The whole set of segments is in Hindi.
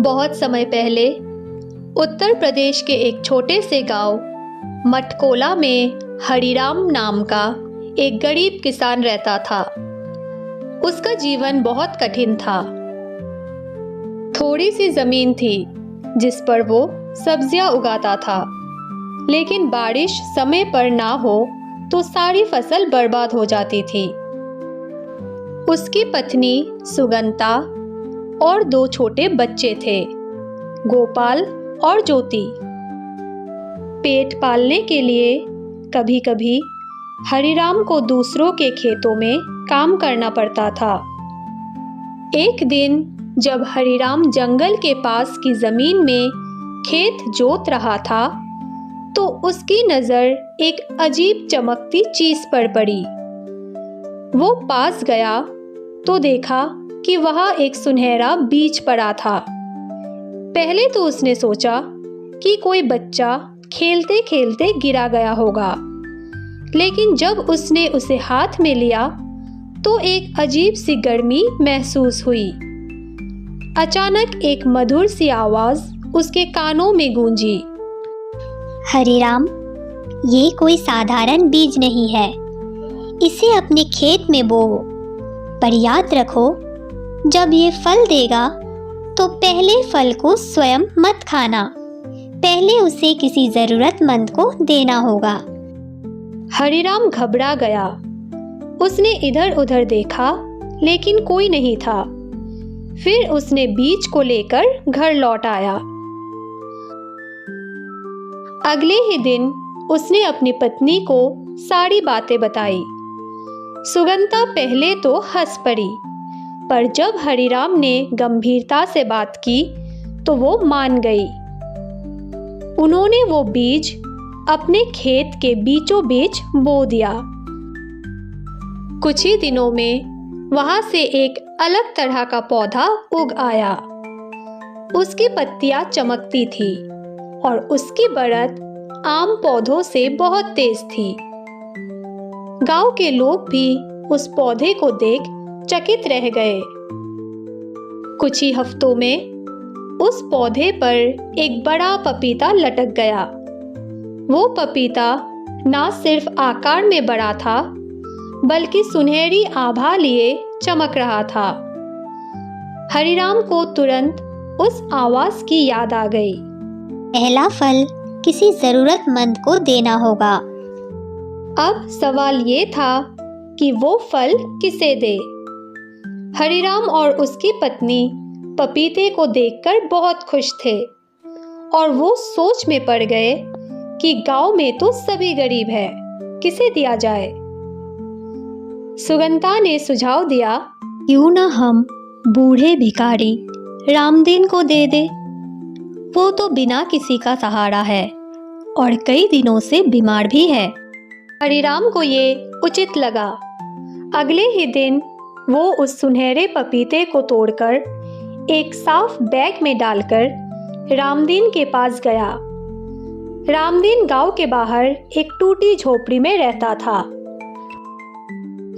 बहुत समय पहले उत्तर प्रदेश के एक छोटे से गांव मटकोला में हरिराम नाम का एक गरीब किसान रहता था। उसका जीवन बहुत कठिन था। थोड़ी सी जमीन थी जिस पर वो सब्जियां उगाता था, लेकिन बारिश समय पर ना हो तो सारी फसल बर्बाद हो जाती थी। उसकी पत्नी सुगंता और 2 छोटे बच्चे थे, गोपाल और ज्योति। पेट पालने के लिए कभी कभी हरिराम को दूसरों के खेतों में काम करना पड़ता था। एक दिन जब हरिराम जंगल के पास की जमीन में खेत जोत रहा था, तो उसकी नजर एक अजीब चमकती चीज पर पड़ी। वो पास गया तो देखा कि वहाँ एक सुनहरा बीज पड़ा था। पहले तो उसने सोचा कि कोई बच्चा खेलते खेलते गिरा गया होगा, लेकिन जब उसने उसे हाथ में लिया तो एक अजीब सी गर्मी महसूस हुई। अचानक एक मधुर सी आवाज उसके कानों में गूंजी। हरिराम, ये कोई साधारण बीज नहीं है। इसे अपने खेत में बोओ, पर याद रखो, जब ये फल देगा तो पहले फल को स्वयं मत खाना, पहले उसे किसी जरूरतमंद को देना होगा। हरिराम घबरा गया। उसने इधर उधर देखा, लेकिन कोई नहीं था। फिर उसने बीज को लेकर घर लौट आया। अगले ही दिन उसने अपनी पत्नी को सारी बातें बताई। सुगंता पहले तो हंस पड़ी, पर जब हरिराम ने गंभीरता से बात की तो वो मान गई। उन्होंने वो बीज अपने खेत के बीचों बीच बो दिया। कुछ ही दिनों में वहां से एक अलग तरह का पौधा उग आया। उसकी पत्तियां चमकती थी और उसकी बढ़त आम पौधों से बहुत तेज थी। गांव के लोग भी उस पौधे को देख चकित रह गए। कुछ ही हफ्तों में उस पौधे पर एक बड़ा पपीता लटक गया। वो पपीता ना सिर्फ आकार में बड़ा था, बल्कि सुनहरी आभा लिए चमक रहा था। हरिराम को तुरंत उस आवाज की याद आ गई। पहला फल किसी जरूरतमंद को देना होगा। अब सवाल ये था कि वो फल किसे दे। हरिराम और उसकी पत्नी पपीते को देखकर बहुत खुश थे और वो सोच में पड़ गए कि गांव में तो सभी गरीब है, किसे दिया जाए। सुगंता ने सुझाव दिया, क्यों ना हम बूढ़े भिखारी रामदीन को दे दे। वो तो बिना किसी का सहारा है और कई दिनों से बीमार भी है। हरिराम को ये उचित लगा। अगले ही दिन वो उस सुनहरे पपीते को तोड़कर एक साफ बैग में डालकर रामदीन के पास गया। रामदीन गांव के बाहर एक टूटी झोपड़ी में रहता था।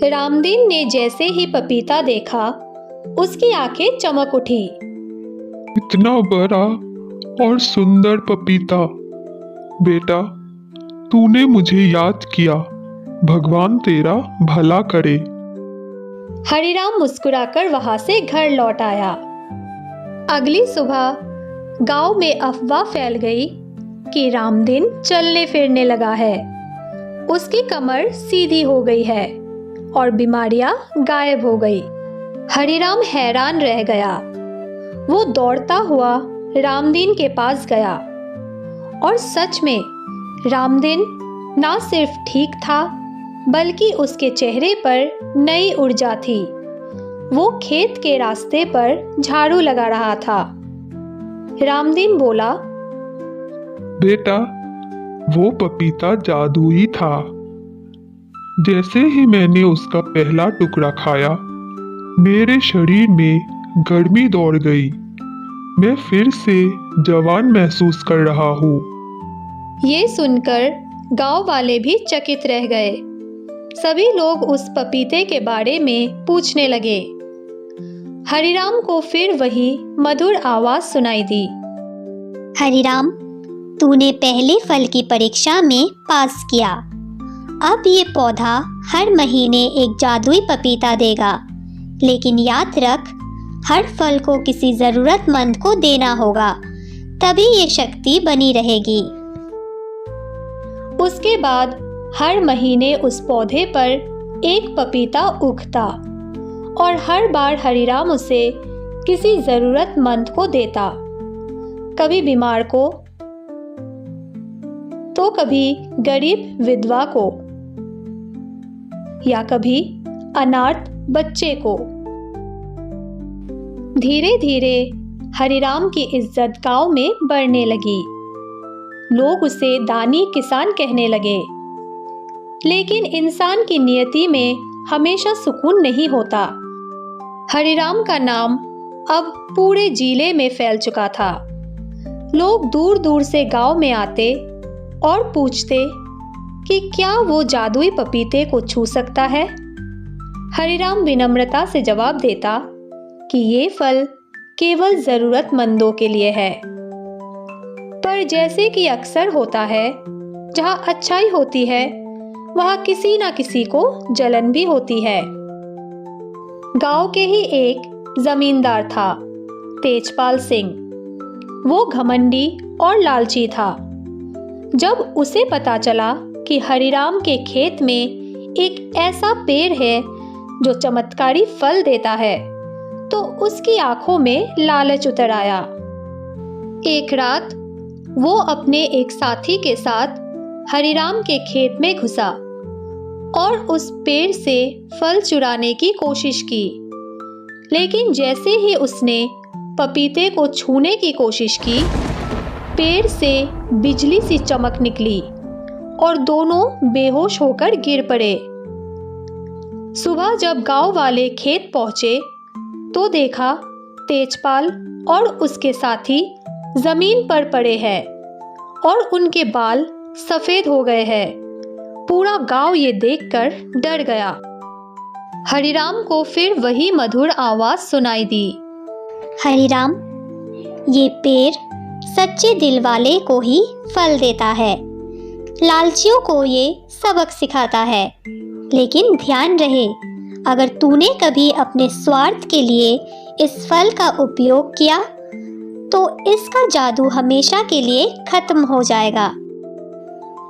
रामदीन ने जैसे ही पपीता देखा, उसकी आंखें चमक उठी। इतना बड़ा और सुंदर पपीता। बेटा, तूने मुझे याद किया। भगवान तेरा भला करे। हरिराम मुस्कुराकर वहां से घर लौट आया। अगली सुबह गांव में अफवाह फैल गई कि रामदीन चलने फिरने लगा है। उसकी कमर सीधी हो गई है और बीमारियां गायब हो गई। हरिराम हैरान रह गया। वो दौड़ता हुआ रामदीन के पास गया और सच में रामदीन ना सिर्फ ठीक था, बल्कि उसके चेहरे पर नई ऊर्जा थी। वो खेत के रास्ते पर झाड़ू लगा रहा था। रामदीन बोला, बेटा, वो पपीता जादुई था। जैसे ही मैंने उसका पहला टुकड़ा खाया, मेरे शरीर में गर्मी दौड़ गई। मैं फिर से जवान महसूस कर रहा हूँ। ये सुनकर गांव वाले भी चकित रह गए। सभी लोग उस पपीते के बारे में पूछने लगे। हरिराम को फिर वही मधुर आवाज सुनाई दी। हरिराम, तूने पहले फल की परीक्षा में पास किया। अब ये पौधा हर महीने एक जादुई पपीता देगा, लेकिन याद रख, हर फल को किसी ज़रूरतमंद को देना होगा, तभी ये शक्ति बनी रहेगी। उसके बाद हर महीने उस पौधे पर एक पपीता उगता और हर बार हरिराम उसे किसी ज़रूरतमंद को देता, कभी बीमार को तो कभी गरीब विधवा को या कभी अनाथ बच्चे को। धीरे धीरे हरिराम की इज्जत गांव में बढ़ने लगी। लोग उसे दानी किसान कहने लगे। लेकिन इंसान की नियति में हमेशा सुकून नहीं होता। हरिराम का नाम अब पूरे जिले में फैल चुका था। लोग दूर दूर से गांव में आते और पूछते कि क्या वो जादुई पपीते को छू सकता है। हरिराम विनम्रता से जवाब देता कि ये फल केवल ज़रूरतमंदों के लिए है। पर जैसे कि अक्सर होता है, जहाँ अच्छाई होती है वहाँ किसी न किसी को जलन भी होती है। गांव के ही एक जमींदार था, तेजपाल सिंह। वो घमंडी और लालची था। जब उसे पता चला कि हरिराम के खेत में एक ऐसा पेड़ है जो चमत्कारी फल देता है, तो उसकी आंखों में लालच उतर आया। एक रात वो अपने एक साथी के साथ हरिराम के खेत में घुसा और उस पेड़ से फल चुराने की कोशिश की। लेकिन जैसे ही उसने पपीते को छूने की कोशिश की, पेड़ से बिजली सी चमक निकली और दोनों बेहोश होकर गिर पड़े। सुबह जब गांव वाले खेत पहुंचे तो देखा तेजपाल और उसके साथी जमीन पर पड़े हैं और उनके बाल सफेद हो गए हैं। पूरा गांव ये देखकर डर गया। हरिराम को फिर वही मधुर आवाज सुनाई दी। हरिराम, ये पेड़ सच्चे दिल वाले को ही फल देता है। लालचियों को ये सबक सिखाता है। लेकिन ध्यान रहे, अगर तूने कभी अपने स्वार्थ के लिए इस फल का उपयोग किया तो इसका जादू हमेशा के लिए खत्म हो जाएगा।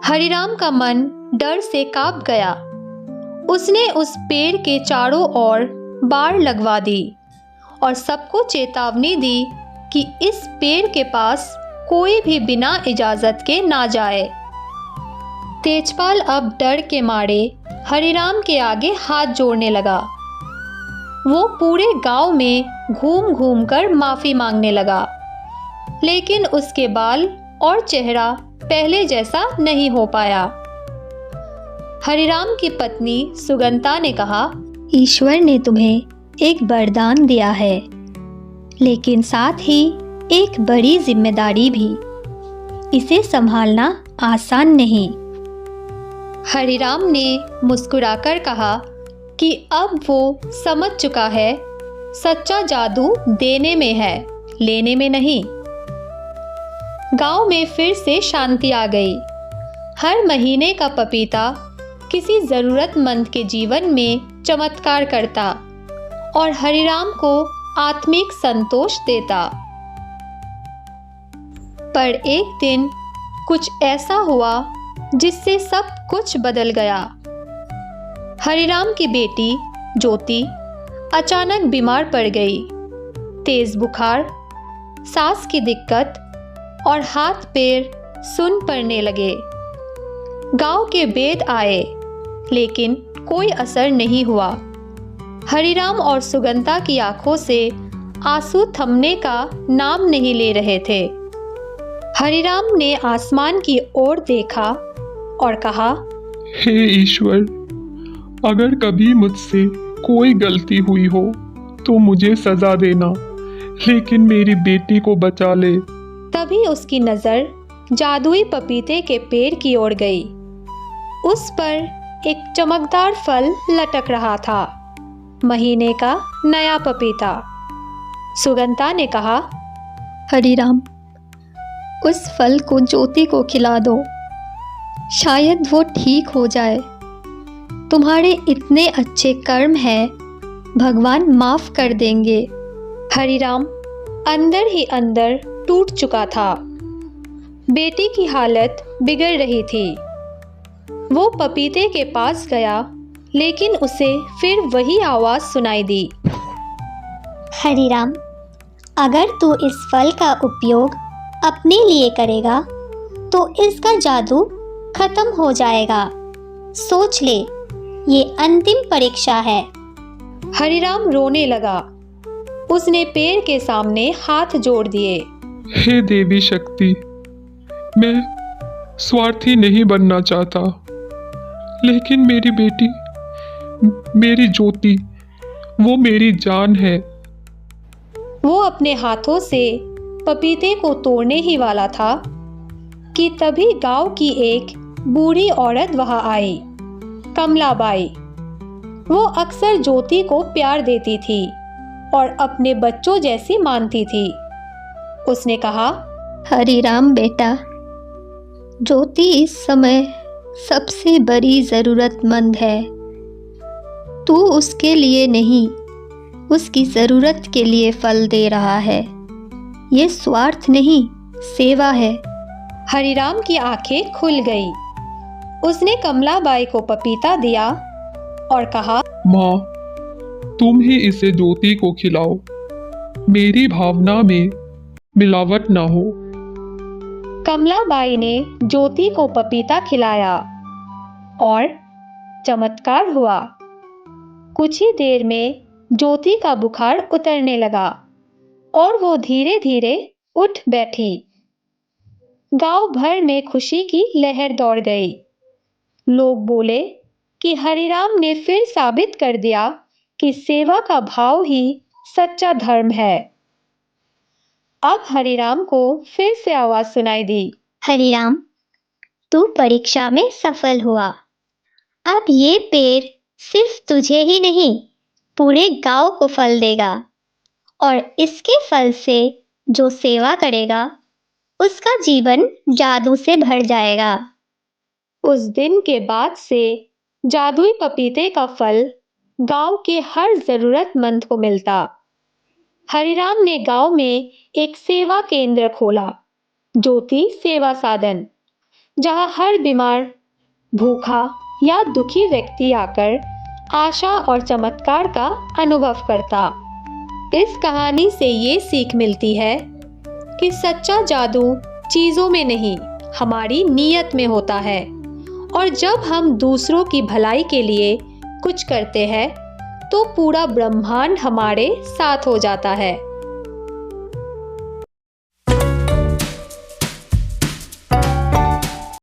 हरिराम का मन डर से कांप गया। उसने उस पेड़ के चारों ओर बाड़ लगवा दी और सबको चेतावनी दी कि इस पेड़ के पास कोई भी बिना इजाजत के ना जाए। तेजपाल अब डर के मारे हरिराम के आगे हाथ जोड़ने लगा। वो पूरे गांव में घूम घूम कर माफी मांगने लगा, लेकिन उसके बाल और चेहरा पहले जैसा नहीं हो पाया। हरिराम की पत्नी सुगंता ने कहा, ईश्वर ने तुम्हें एक वरदान दिया है, लेकिन साथ ही एक बड़ी जिम्मेदारी भी। इसे संभालना आसान नहीं। हरिराम ने मुस्कुराकर कहा कि अब वो समझ चुका है, सच्चा जादू देने में है, लेने में नहीं। गांव में फिर से शांति आ गई। हर महीने का पपीता किसी ज़रूरतमंद के जीवन में चमत्कार करता और हरिराम को आत्मिक संतोष देता। पर एक दिन कुछ ऐसा हुआ जिससे सब कुछ बदल गया। हरिराम की बेटी ज्योति अचानक बीमार पड़ गई। तेज बुखार, सांस की दिक्कत और हाथ पैर सुन्न पड़ने लगे। गांव के वैद्य आए, लेकिन कोई असर नहीं हुआ। हरिराम और सुगंता की आंखों से आंसू थमने का नाम नहीं ले रहे थे। हरिराम ने आसमान की ओर देखा और कहा, हे ईश्वर, अगर कभी मुझसे कोई गलती हुई हो तो मुझे सजा देना, लेकिन मेरी बेटी को बचा ले। तभी उसकी नज़र जादुई पपीते के पेड़ की ओर गई। उस पर एक चमकदार फल लटक रहा था, महीने का नया पपीता। सुगंता ने कहा, हरिराम, उस फल को ज्योति को खिला दो, शायद वो ठीक हो जाए। तुम्हारे इतने अच्छे कर्म हैं, भगवान माफ कर देंगे। हरिराम अंदर ही अंदर टूट चुका था। बेटी की हालत बिगड़ रही थी। वो पपीते के पास गया, लेकिन उसे फिर वही आवाज़ सुनाई दी। हरिराम, अगर तू इस फल का उपयोग अपने लिए करेगा तो इसका जादू खत्म हो जाएगा। सोच ले, ये अंतिम परीक्षा है। हरिराम रोने लगा। उसने पेड़ के सामने हाथ जोड़ दिए। हे देवी शक्ति, मैं स्वार्थी नहीं बनना चाहता, लेकिन मेरी बेटी, मेरी ज्योति, वो मेरी जान है। वो अपने हाथों से पपीते को तोड़ने ही वाला था कि तभी गांव की एक बूढ़ी औरत वहां आई, कमलाबाई। वो अक्सर ज्योति को प्यार देती थी और अपने बच्चों जैसी मानती थी। उसने कहा, हरिराम बेटा, ज्योति इस समय सबसे बड़ी ज़रूरतमंद है। तू उसके लिए नहीं, उसकी ज़रूरत के लिए फल दे रहा है। ये स्वार्थ नहीं, सेवा है। हरिराम की आंखें खुल गई। उसने कमलाबाई को पपीता दिया और कहा, माँ, तुम ही इसे ज्योति को खिलाओ। मेरी भावना में मिलावट ना हो। कमलाबाई ने ज्योति को पपीता खिलाया और चमत्कार हुआ। कुछ ही देर में ज्योति का बुखार उतरने लगा और वो धीरे धीरे उठ बैठी। गांव भर में खुशी की लहर दौड़ गई। लोग बोले कि हरिराम ने फिर साबित कर दिया कि सेवा का भाव ही सच्चा धर्म है। अब हरिराम को फिर से आवाज सुनाई दी। हरिराम, तू परीक्षा में सफल हुआ। अब ये पेड़ सिर्फ तुझे ही नहीं, पूरे गांव को फल देगा, और इसके फल से जो सेवा करेगा उसका जीवन जादू से भर जाएगा। उस दिन के बाद से जादुई पपीते का फल गांव के हर जरूरतमंद को मिलता। हरिराम ने गांव में एक सेवा केंद्र खोला, ज्योति सेवा सदन, जहां हर बीमार, भूखा या दुखी व्यक्ति आकर आशा और चमत्कार का अनुभव करता। इस कहानी से ये सीख मिलती है कि सच्चा जादू चीज़ों में नहीं, हमारी नीयत में होता है। और जब हम दूसरों की भलाई के लिए कुछ करते हैं तो पूरा ब्रह्मांड हमारे साथ हो जाता है।